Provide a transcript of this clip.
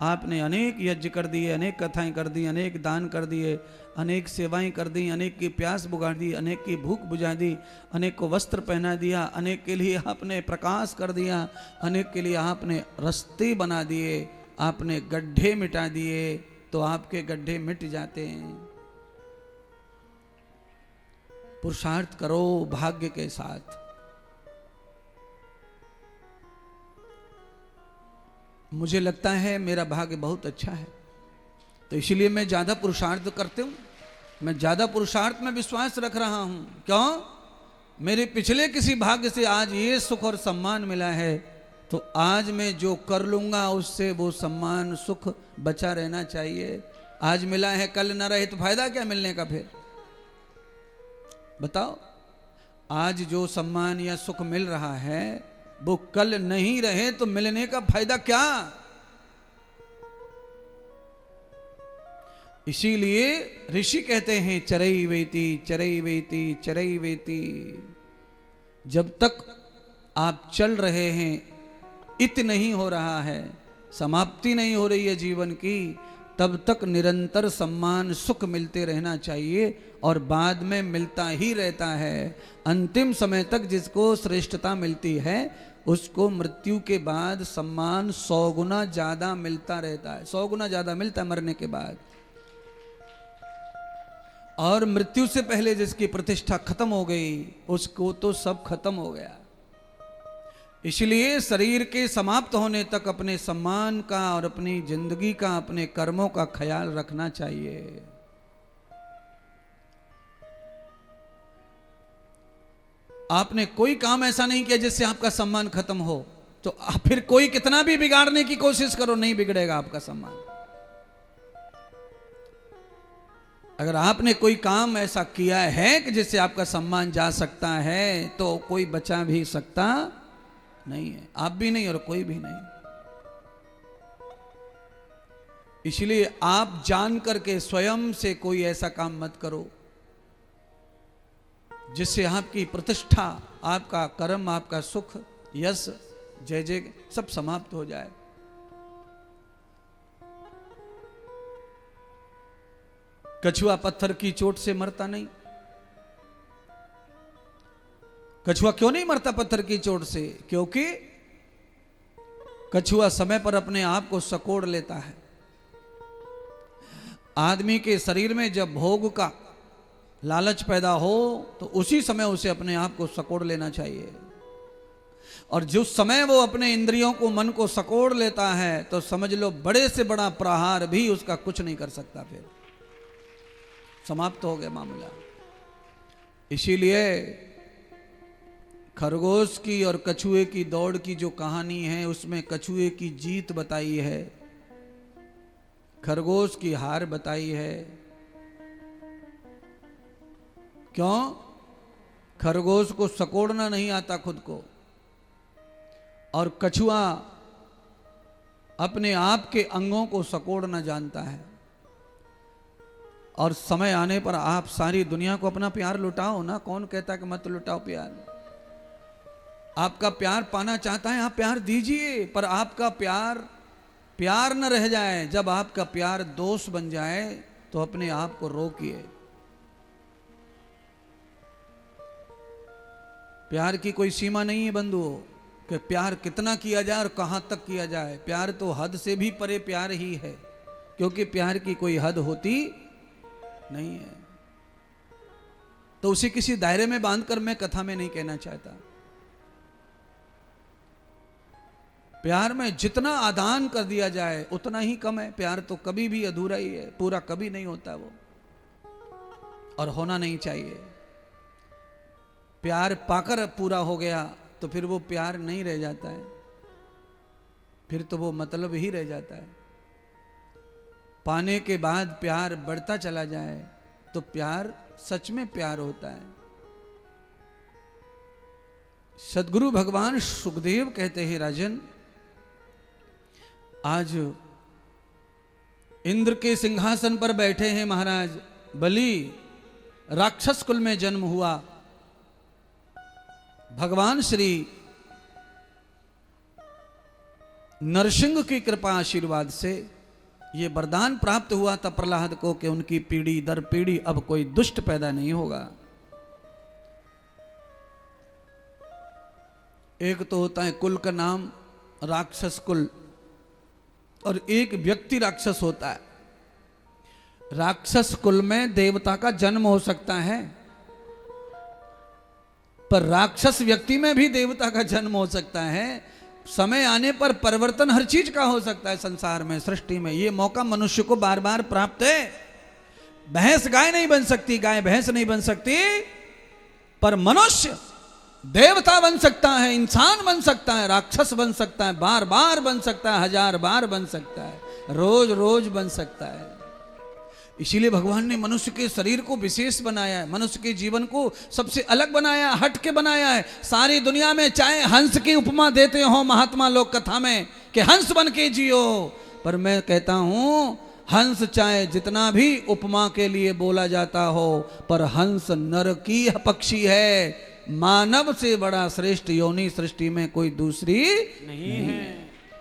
आपने अनेक यज्ञ कर दिए, अनेक कथाएं कर दी, अनेक दान कर दिए, अनेक सेवाएं कर दी, अनेक की प्यास बुझा दी, अनेक की भूख बुझा दी, अनेक को वस्त्र पहना दिया, अनेक के लिए आपने प्रकाश कर दिया, अनेक के लिए आपने रास्ते बना दिए, आपने गड्ढे मिटा दिए, तो आपके गड्ढे मिट जाते हैं। पुरुषार्थ करो भाग्य के साथ। मुझे लगता है मेरा भाग्य बहुत अच्छा है, तो इसलिए मैं ज्यादा पुरुषार्थ करते हूं। मैं ज्यादा पुरुषार्थ में विश्वास रख रहा हूं। क्यों? मेरे पिछले किसी भाग्य से आज ये सुख और सम्मान मिला है, तो आज मैं जो कर लूंगा उससे वो सम्मान सुख बचा रहना चाहिए। आज मिला है, कल ना रहे तो फायदा क्या मिलने का? फिर बताओ, आज जो सम्मान या सुख मिल रहा है वो कल नहीं रहे तो मिलने का फायदा क्या? इसीलिए ऋषि कहते हैं चरई वेति चरई वेति चरई वेति। जब तक आप चल रहे हैं, इत नहीं हो रहा है, समाप्ति नहीं हो रही है जीवन की, तब तक निरंतर सम्मान सुख मिलते रहना चाहिए और बाद में मिलता ही रहता है। अंतिम समय तक जिसको श्रेष्ठता मिलती है उसको मृत्यु के बाद सम्मान 100 गुना ज्यादा मिलता रहता है, 100 गुना ज्यादा मिलता है मरने के बाद। और मृत्यु से पहले जिसकी प्रतिष्ठा खत्म हो गई उसको तो सब खत्म हो गया। इसलिए शरीर के समाप्त होने तक अपने सम्मान का और अपनी जिंदगी का, अपने कर्मों का ख्याल रखना चाहिए। आपने कोई काम ऐसा नहीं किया जिससे आपका सम्मान खत्म हो, तो फिर कोई कितना भी बिगाड़ने की कोशिश करो नहीं बिगड़ेगा आपका सम्मान। अगर आपने कोई काम ऐसा किया है कि जिससे आपका सम्मान जा सकता है, तो कोई बचा भी सकता नहीं है, आप भी नहीं और कोई भी नहीं। इसलिए आप जान करके स्वयं से कोई ऐसा काम मत करो जिससे आपकी प्रतिष्ठा, आपका कर्म, आपका सुख, यश, जय जय सब समाप्त हो जाए। कछुआ पत्थर की चोट से मरता नहीं। कछुआ क्यों नहीं मरता पत्थर की चोट से? क्योंकि कछुआ समय पर अपने आप को सकोड़ लेता है। आदमी के शरीर में जब भोग का लालच पैदा हो तो उसी समय उसे अपने आप को सकोड़ लेना चाहिए। और जिस समय वो अपने इंद्रियों को, मन को सकोड़ लेता है, तो समझ लो बड़े से बड़ा प्रहार भी उसका कुछ नहीं कर सकता, फिर समाप्त हो गया मामला। इसीलिए खरगोश की और कछुए की दौड़ की जो कहानी है उसमें कछुए की जीत बताई है, खरगोश की हार बताई है। क्यों? खरगोश को सकोड़ना नहीं आता खुद को, और कछुआ अपने आप के अंगों को सकोड़ना जानता है। और समय आने पर आप सारी दुनिया को अपना प्यार लुटाओ ना, कौन कहता कि मत लुटाओ प्यार? आपका प्यार पाना चाहता है, आप प्यार दीजिए, पर आपका प्यार प्यार न रह जाए। जब आपका प्यार दोष बन जाए तो अपने आप को रोकिए। प्यार की कोई सीमा नहीं है बंधुओं कि प्यार कितना किया जाए और कहां तक किया जाए। प्यार तो हद से भी परे प्यार ही है, क्योंकि प्यार की कोई हद होती नहीं है। तो उसे किसी दायरे में बांधकर मैं कथा में नहीं कहना चाहता। प्यार में जितना आदान कर दिया जाए उतना ही कम है। प्यार तो कभी भी अधूरा ही है, पूरा कभी नहीं होता वो, और होना नहीं चाहिए। प्यार पाकर पूरा हो गया तो फिर वो प्यार नहीं रह जाता है, फिर तो वो मतलब ही रह जाता है। पाने के बाद प्यार बढ़ता चला जाए तो प्यार सच में प्यार होता है। सदगुरु भगवान सुखदेव कहते हैं, राजन, आज इंद्र के सिंहासन पर बैठे हैं महाराज बलि, राक्षस कुल में जन्म हुआ। भगवान श्री नरसिंह की कृपा आशीर्वाद से ये वरदान प्राप्त हुआ था प्रहलाद को कि उनकी पीढ़ी दर पीढ़ी अब कोई दुष्ट पैदा नहीं होगा। एक तो होता है कुल का नाम राक्षस कुल, और एक व्यक्ति राक्षस होता है। राक्षस कुल में देवता का जन्म हो सकता है, पर राक्षस व्यक्ति में भी देवता का जन्म हो सकता है। समय आने पर परिवर्तन हर चीज का हो सकता है संसार में, सृष्टि में। ये मौका मनुष्य को बार बार प्राप्त है। भैंस गाय नहीं बन सकती, गाय भैंस नहीं बन सकती, पर मनुष्य देवता बन सकता है, इंसान बन सकता है, राक्षस बन सकता है, बार बार बन सकता है, 1000 बार बन सकता है, रोज रोज बन सकता है। इसीलिए भगवान ने मनुष्य के शरीर को विशेष बनाया है, मनुष्य के जीवन को सबसे अलग बनाया, हट के बनाया है। सारी दुनिया में चाहे हंस की उपमा देते हो महात्मा लोग कथा में कि हंस बन के जियो, पर मैं कहता हूं हंस चाहे जितना भी उपमा के लिए बोला जाता हो, पर हंस नर की पक्षी है। मानव से बड़ा श्रेष्ठ योनि सृष्टि में कोई दूसरी नहीं है।